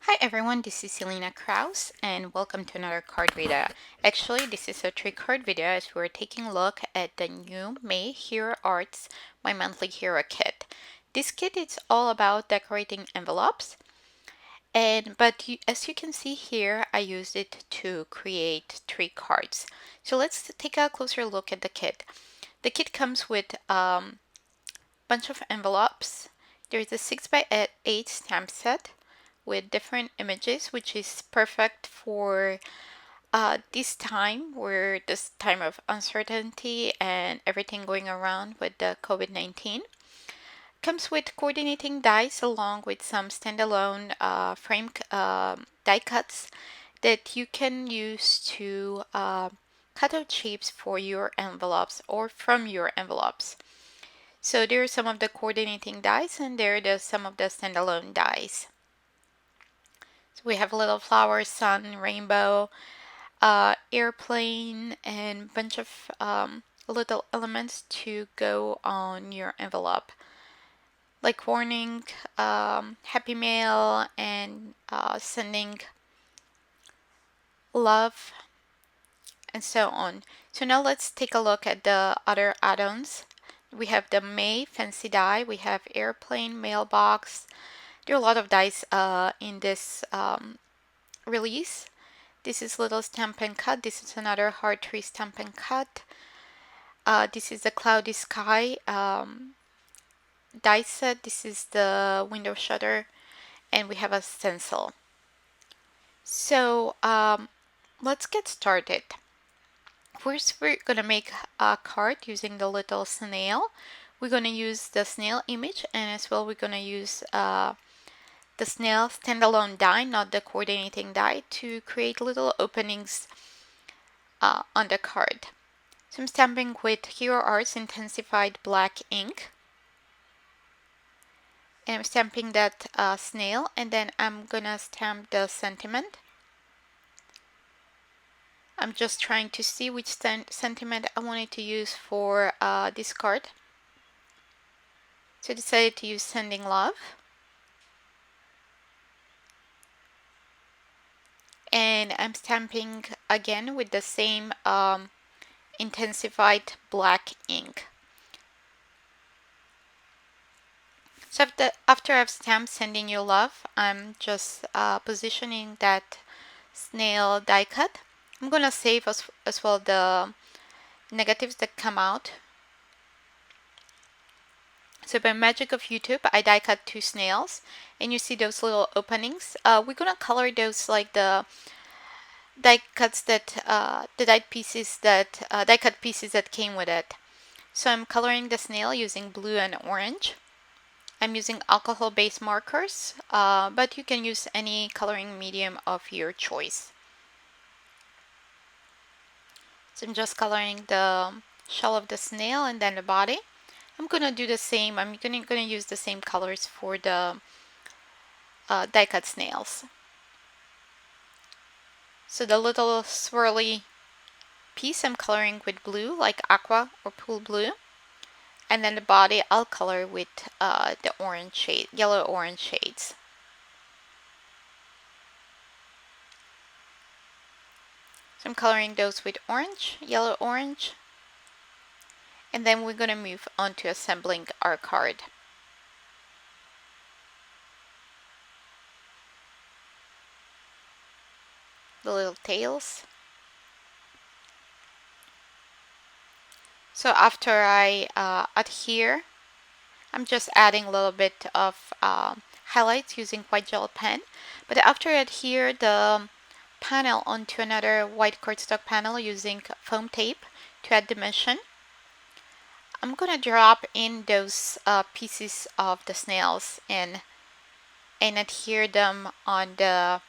Hi everyone, this is Selena Kraus and welcome to another card video. Actually, this is a 3 card video as we're taking a look at the new May Hero Arts My Monthly Hero Kit. This kit is all about decorating envelopes as you can see here, I used it to create 3 cards. So let's take a closer look at the kit. The kit comes with bunch of envelopes. There's a 6x8 stamp set with different images, which is perfect for this time, where this time of uncertainty and everything going around with the COVID-19. Comes with coordinating dies along with some standalone frame die cuts that you can use to cut out shapes for your envelopes or from your envelopes. So there are some of the coordinating dies and there are some of the standalone dies. So we have a little flower, sun, rainbow, airplane, and bunch of little elements to go on your envelope, like warning, happy mail, and sending love, and so on. So now let's take a look at the other add-ons. We have the May fancy die, we have airplane, mailbox. There are a lot of dies in this release. This is little stamp and cut. This is another heart tree stamp and cut. This is the cloudy sky die set. This is the window shutter, and we have a stencil. So let's get started. First, we're gonna make a card using the little snail. We're gonna use the snail image, and as well we're gonna use the snail standalone die, not the coordinating die, to create little openings on the card. So I'm stamping with Hero Arts Intens-ified black ink. And I'm stamping that snail, and then I'm gonna stamp the sentiment. I'm just trying to see which sentiment I wanted to use for this card. So I decided to use sending love. And I'm stamping again with the same intensified black ink. So after I've stamped sending you love, I'm just positioning that snail die cut. I'm gonna save as well the negatives that come out. So by magic of YouTube, I die cut 2 snails, and you see those little openings. We're gonna color those like the die cuts that the die cut pieces that came with it. So I'm coloring the snail using blue and orange. I'm using alcohol-based markers, but you can use any coloring medium of your choice. So I'm just coloring the shell of the snail and then the body. I'm gonna do the same. I'm gonna use the same colors for the die cut snails. So the little swirly piece I'm coloring with blue, like aqua or pool blue, and then the body I'll color with the orange shade, yellow-orange shades. So I'm coloring those with orange, yellow-orange, and then we're gonna move on to assembling our card. The little tails. So after I adhere, I'm just adding a little bit of highlights using white gel pen. But after I adhere the panel onto another white cardstock panel using foam tape to add dimension, I'm gonna drop in those pieces of the snails and adhere them on the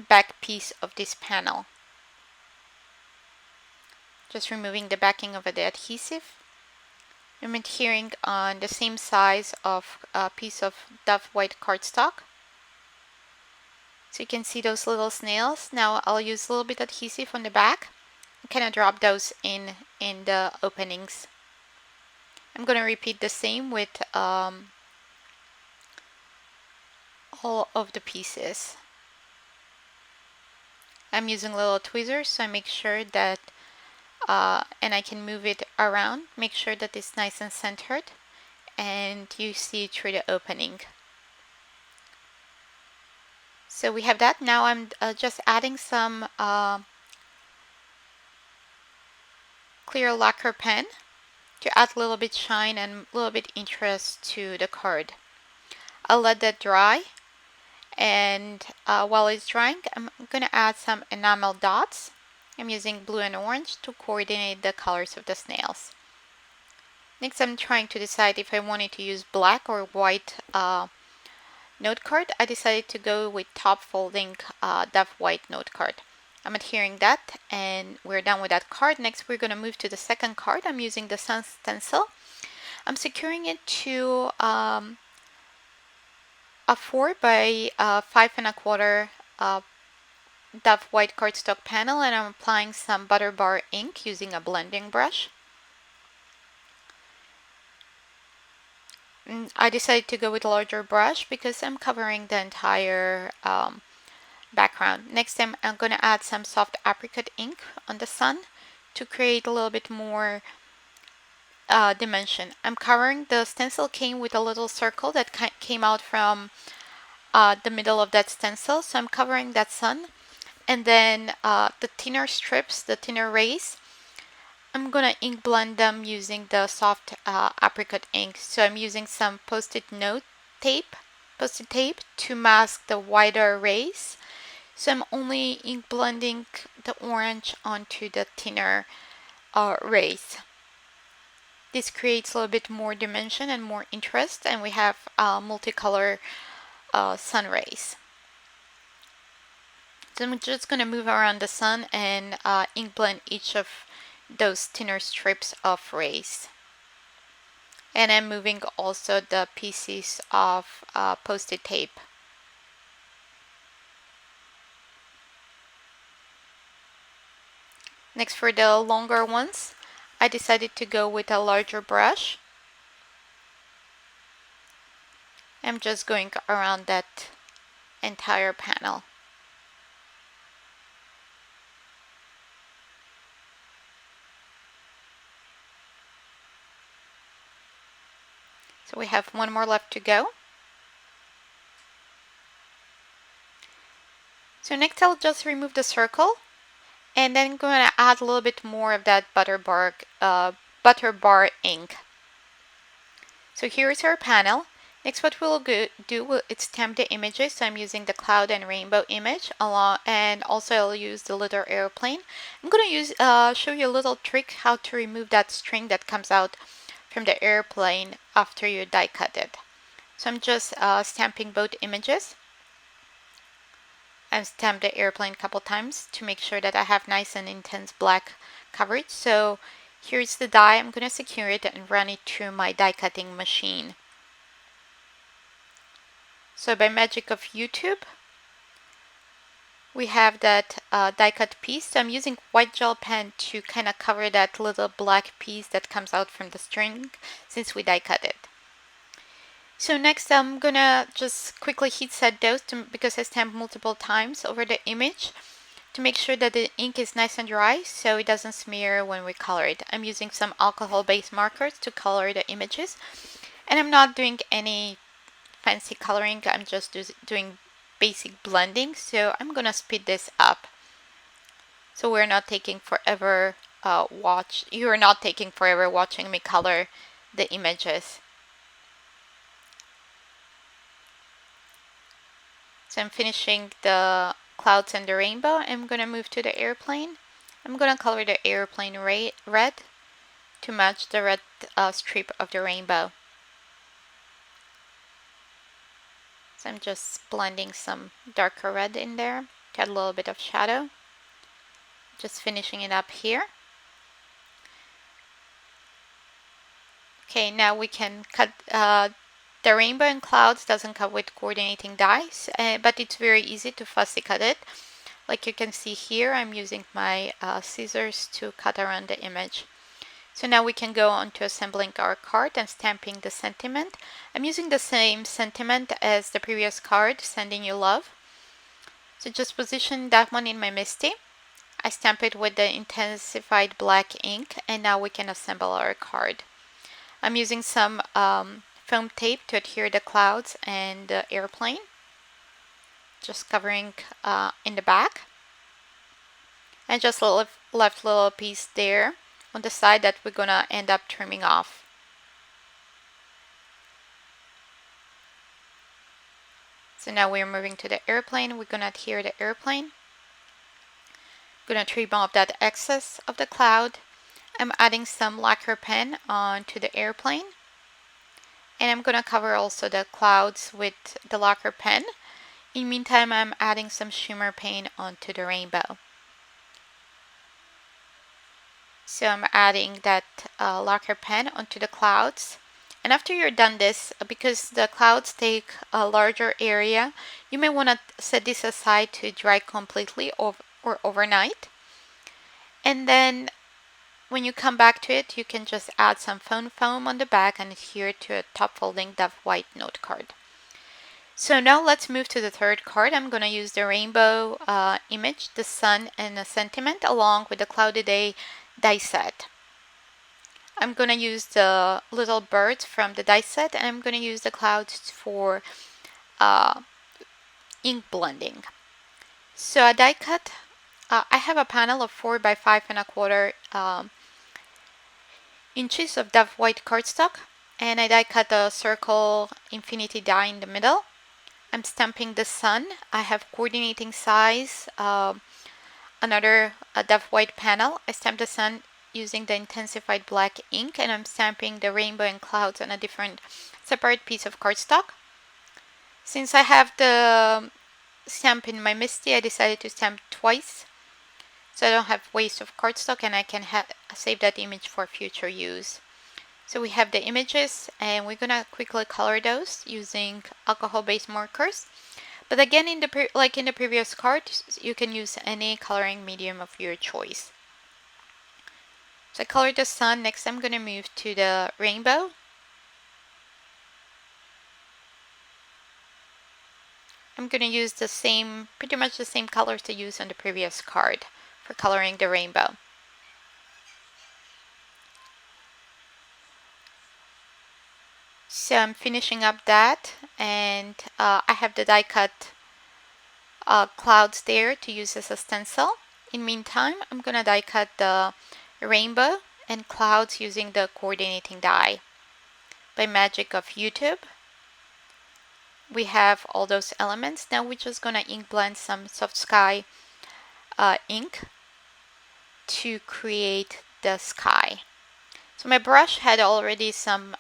back piece of this panel. Just removing the backing of the adhesive. I'm adhering on the same size of a piece of Dove white cardstock. So you can see those little snails. Now I'll use a little bit adhesive on the back and kind of drop those in the openings. I'm going to repeat the same with all all of the pieces. I'm using little tweezers, so I make sure that, and I can move it around, make sure that it's nice and centered, and you see through the opening. So we have that. Now I'm just adding some clear lacquer pen to add a little bit shine and a little bit interest to the card. I'll let that dry, and while it's drying, I'm going to add some enamel dots. I'm using blue and orange to coordinate the colors of the snails. Next, I'm trying to decide if I wanted to use black or white note card. I decided to go with top folding Dove white note card. I'm adhering that, and we're done with that card. Next, we're going to move to the second card. I'm using the sun stencil. I'm securing it to a 4 by 5 1/4 Dove white cardstock panel, and I'm applying some butter bar ink using a blending brush. I decided to go with a larger brush because I'm covering the entire background. Next, I'm going to add some soft apricot ink on the sun to create a little bit more dimension. I'm covering, the stencil came with a little circle that came out from the middle of that stencil, so I'm covering that sun. And then the thinner strips, the thinner rays, I'm gonna ink blend them using the soft apricot ink. So I'm using some post-it tape to mask the wider rays. So I'm only ink blending the orange onto the thinner rays. This creates a little bit more dimension and more interest, and we have multicolor sun rays. So I'm just going to move around the sun and ink blend each of those thinner strips of rays. And I'm moving also the pieces of post-it tape. Next, for the longer ones, I decided to go with a larger brush. I'm just going around that entire panel. So we have one more left to go. So next I'll just remove the circle, and then I'm going to add a little bit more of that butter bar ink. So here is our panel. Next, what we'll do is stamp the images. So I'm using the cloud and rainbow image, and also I'll use the little airplane. I'm going to show you a little trick how to remove that string that comes out from the airplane after you die cut it. So I'm just stamping both images. I've stamped the airplane a couple times to make sure that I have nice and intense black coverage. So here's the die. I'm going to secure it and run it through my die cutting machine. So by magic of YouTube, we have that die cut piece. So I'm using white gel pen to kind of cover that little black piece that comes out from the string since we die cut it. So next I'm gonna just quickly heat set those because I stamped multiple times over the image to make sure that the ink is nice and dry so it doesn't smear when we color it. I'm using some alcohol-based markers to color the images, and I'm not doing any fancy coloring. I'm just doing basic blending, so I'm gonna speed this up so we're not taking forever you're not taking forever watching me color the images. So I'm finishing the clouds and the rainbow. I'm gonna move to the airplane. I'm gonna color the airplane red to match the red strip of the rainbow. So I'm just blending some darker red in there to add a little bit of shadow. Just finishing it up here. Okay, now we can cut the rainbow and clouds doesn't come with coordinating dies, but it's very easy to fussy cut it. Like you can see here, I'm using my scissors to cut around the image. So now we can go on to assembling our card and stamping the sentiment. I'm using the same sentiment as the previous card, Sending You Love. So just position that one in my MISTI. I stamp it with the Intens-ified black ink, and now we can assemble our card. I'm using some foam tape to adhere the clouds and the airplane, just covering in the back. And just left little piece there on the side that we're gonna end up trimming off. So now we're moving to the airplane. We're gonna adhere the airplane. Gonna trim off that excess of the cloud. I'm adding some lacquer pen onto the airplane. And I'm gonna cover also the clouds with the lacquer pen. In the meantime, I'm adding some shimmer paint onto the rainbow. So I'm adding that lacquer pen onto the clouds. And after you're done this, because the clouds take a larger area, you may want to set this aside to dry completely or overnight. And then when you come back to it, you can just add some foam on the back and adhere to a top folding Dove White note card. So now let's move to the third card. I'm going to use the rainbow image, the sun and a sentiment, along with the cloudy day die set. I'm going to use the little birds from the die set, and I'm going to use the clouds for ink blending. So a die cut, I have a panel of 4 by 5¼ inches of Dove White cardstock, and I die cut a circle infinity die in the middle. I'm stamping the sun. I have coordinating size, another Dove White panel. I stamped the sun using the Intens-ified black ink, and I'm stamping the rainbow and clouds on a different separate piece of cardstock. Since I have the stamp in my MISTI, I decided to stamp twice, so I don't have waste of cardstock, and I can save that image for future use. So we have the images, and we're gonna quickly color those using alcohol-based markers. But again, like in the previous card, you can use any coloring medium of your choice. So I colored the sun. Next, I'm gonna move to the rainbow. I'm gonna use the same, pretty much the same colors I used on the previous card for coloring the rainbow. So I'm finishing up that, and I have the die cut clouds there to use as a stencil. In the meantime, I'm gonna die cut the rainbow and clouds using the coordinating die. By magic of YouTube, we have all those elements. Now we're just gonna ink blend some soft sky ink to create the sky. So my brush had already some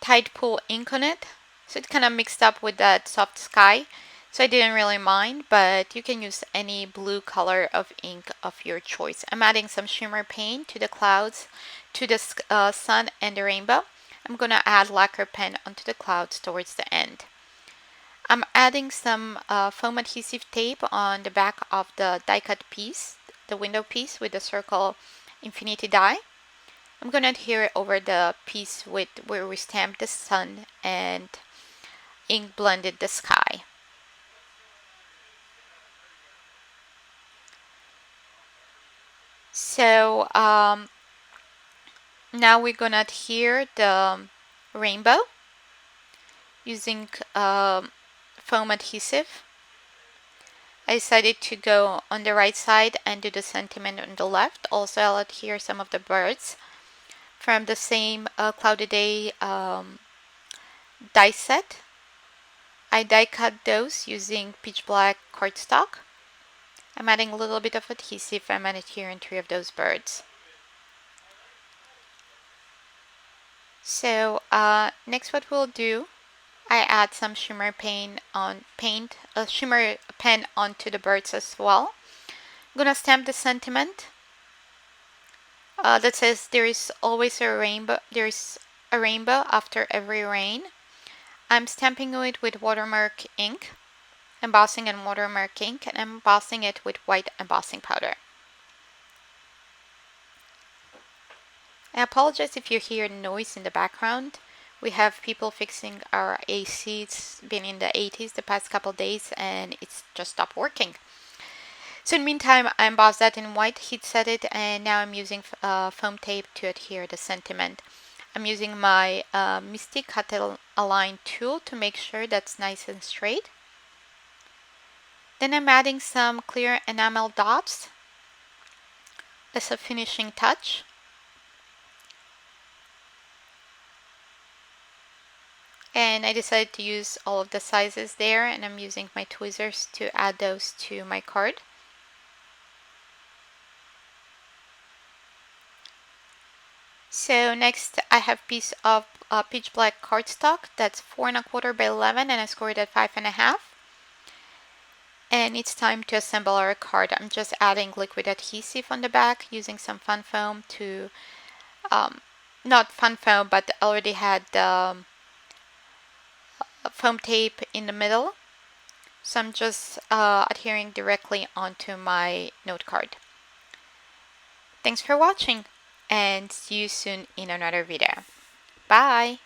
Tide Pool ink on it, so it kind of mixed up with that soft sky, so I didn't really mind, but you can use any blue color of ink of your choice. I'm adding some shimmer paint to the clouds, to the sun and the rainbow. I'm gonna add lacquer pen onto the clouds towards the end. I'm adding some foam adhesive tape on the back of the die cut piece, the window piece with the circle infinity die. I'm going to adhere it over the piece with where we stamped the sun and ink blended the sky. So now we're going to adhere the rainbow using foam adhesive. I decided to go on the right side and do the sentiment on the left. Also, I'll adhere some of the birds from the same Cloudy Day die set. I die cut those using pitch black cardstock. I'm adding a little bit of adhesive. I'm adhering 3 of those birds. So next what we'll do, I add some shimmer pen onto the birds as well. I'm gonna stamp the sentiment that says there is always a rainbow. There is a rainbow after every rain. I'm stamping it with Watermark ink, embossing and Watermark ink, and embossing it with white embossing powder. I apologize if you hear noise in the background. We have people fixing our AC. It's been in the 80s the past couple days and it's just stopped working. So in the meantime, I embossed that in white, heat set it, and now I'm using foam tape to adhere the sentiment. I'm using my Misty Cut Align tool to make sure that's nice and straight. Then I'm adding some clear enamel dots as a finishing touch. And I decided to use all of the sizes there, and I'm using my tweezers to add those to my card. So next I have a piece of pitch black cardstock that's 4 1/4 by 11 and I scored at 5 1/2. And it's time to assemble our card. I'm just adding liquid adhesive on the back using some fun foam to, not fun foam, but I already had foam tape in the middle. So I'm just adhering directly onto my note card. Thanks for watching and see you soon in another video. Bye!